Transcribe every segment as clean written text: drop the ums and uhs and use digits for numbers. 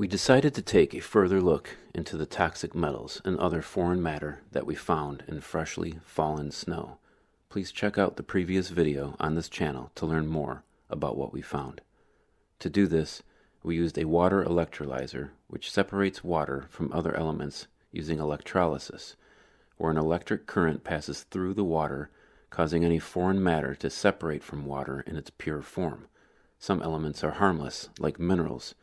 We decided to take a further look into the toxic metals and other foreign matter that we found in freshly fallen snow. Please check out the previous video on this channel to learn more about what we found. To do this, we used a water electrolyzer which separates water from other elements using electrolysis, where an electric current passes through the water, causing any foreign matter to separate from water in its pure form. Some elements are harmless, like minerals.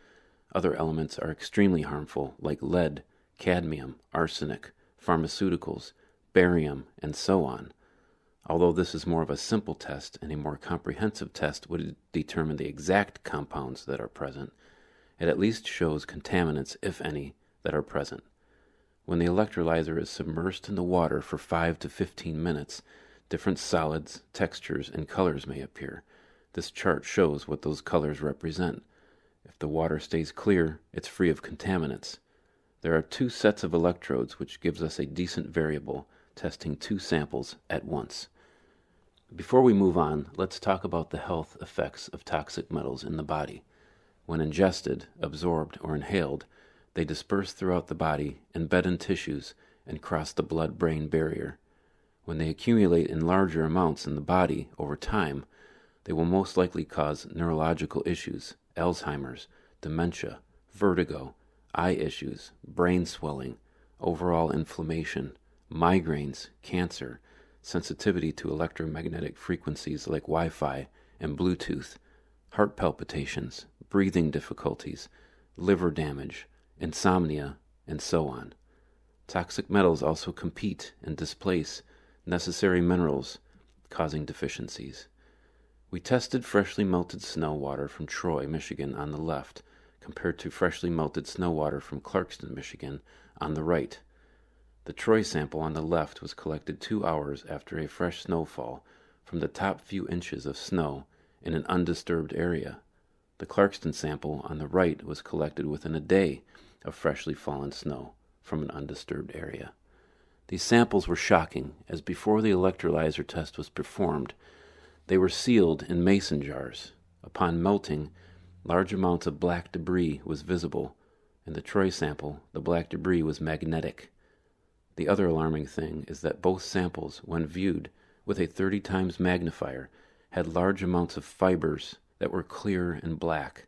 Other elements are extremely harmful, like lead, cadmium, arsenic, pharmaceuticals, barium, and so on. Although this is more of a simple test, and a more comprehensive test would determine the exact compounds that are present, it at least shows contaminants, if any, that are present. When the electrolyzer is submersed in the water for 5 to 15 minutes, different solids, textures, and colors may appear. This chart shows what those colors represent. If the water stays clear, it's free of contaminants. There are 2 sets of electrodes, which gives us a decent variable, testing 2 samples at once. Before we move on, let's talk about the health effects of toxic metals in the body. When ingested, absorbed, or inhaled, they disperse throughout the body, embed in tissues, and cross the blood-brain barrier. When they accumulate in larger amounts in the body over time, they will most likely cause neurological issues, Alzheimer's, dementia, vertigo, eye issues, brain swelling, overall inflammation, migraines, cancer, sensitivity to electromagnetic frequencies like Wi-Fi and Bluetooth, heart palpitations, breathing difficulties, liver damage, insomnia, and so on. Toxic metals also compete and displace necessary minerals, causing deficiencies. We tested freshly melted snow water from Troy, Michigan on the left, compared to freshly melted snow water from Clarkston, Michigan on the right. The Troy sample on the left was collected 2 hours after a fresh snowfall from the top few inches of snow in an undisturbed area. The Clarkston sample on the right was collected within a day of freshly fallen snow from an undisturbed area. These samples were shocking, as before the electrolyzer test was performed, they were sealed in mason jars. Upon melting, large amounts of black debris was visible. In the Troy sample, the black debris was magnetic. The other alarming thing is that both samples, when viewed with a 30 times magnifier, had large amounts of fibers that were clear and black,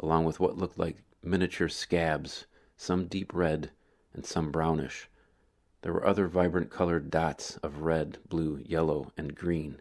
along with what looked like miniature scabs, some deep red and some brownish. There were other vibrant colored dots of red, blue, yellow, and green.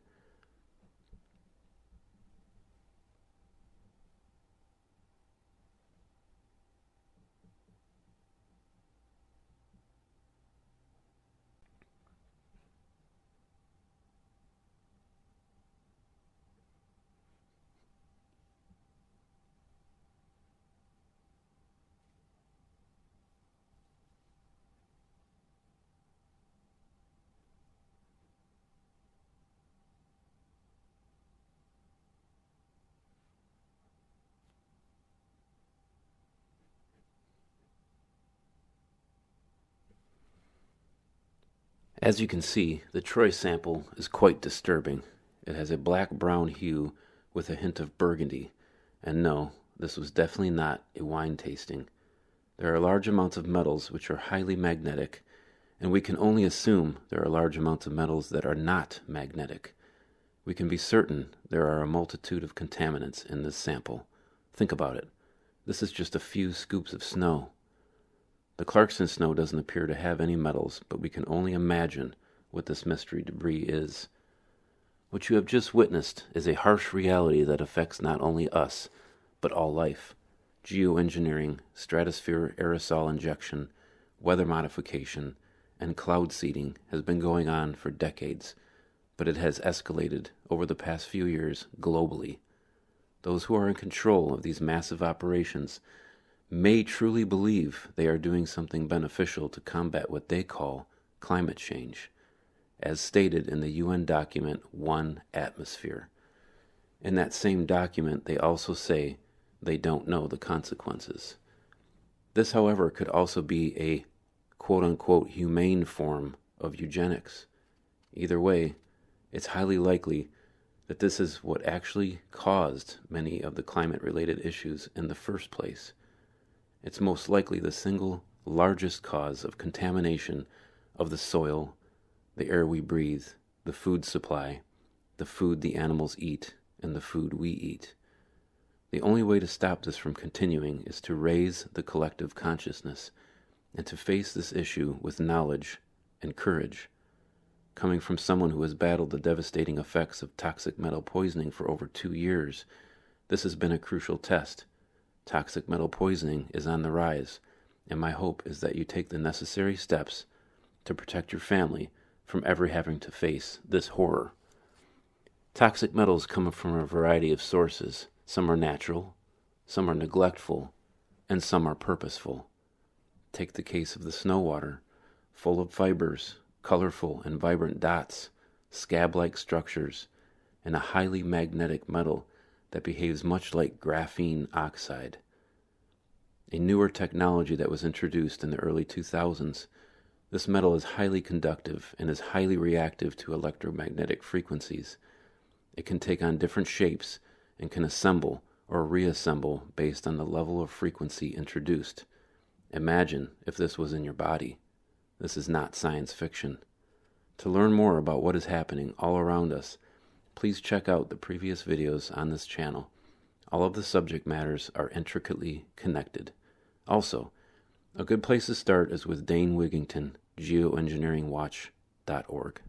As you can see, the Troy sample is quite disturbing. It has a black-brown hue with a hint of burgundy, and no, this was definitely not a wine tasting. There are large amounts of metals which are highly magnetic, and we can only assume there are large amounts of metals that are not magnetic. We can be certain there are a multitude of contaminants in this sample. Think about it. This is just a few scoops of snow. The Clarkston snow doesn't appear to have any metals, but we can only imagine what this mystery debris is. What you have just witnessed is a harsh reality that affects not only us, but all life. Geoengineering, stratospheric aerosol injection, weather modification, and cloud seeding has been going on for decades, but it has escalated over the past few years globally. Those who are in control of these massive operations may truly believe they are doing something beneficial to combat what they call climate change, as stated in the UN document 1 Atmosphere. In that same document, they also say they don't know the consequences. This, however, could also be a quote-unquote humane form of eugenics. Either way, it's highly likely that this is what actually caused many of the climate-related issues in the first place. It's most likely the single largest cause of contamination of the soil, the air we breathe, the food supply, the food the animals eat, and the food we eat. The only way to stop this from continuing is to raise the collective consciousness and to face this issue with knowledge and courage. Coming from someone who has battled the devastating effects of toxic metal poisoning for over 2 years, this has been a crucial test. Toxic metal poisoning is on the rise, and my hope is that you take the necessary steps to protect your family from ever having to face this horror. Toxic metals come from a variety of sources. Some are natural, some are neglectful, and some are purposeful. Take the case of the snow water, full of fibers, colorful and vibrant dots, scab-like structures, and a highly magnetic metal that behaves much like graphene oxide. A newer technology that was introduced in the early 2000s, this metal is highly conductive and is highly reactive to electromagnetic frequencies. It can take on different shapes and can assemble or reassemble based on the level of frequency introduced. Imagine if this was in your body. This is not science fiction. To learn more about what is happening all around us, please check out the previous videos on this channel. All of the subject matters are intricately connected. Also, a good place to start is with Dane Wigington, geoengineeringwatch.org.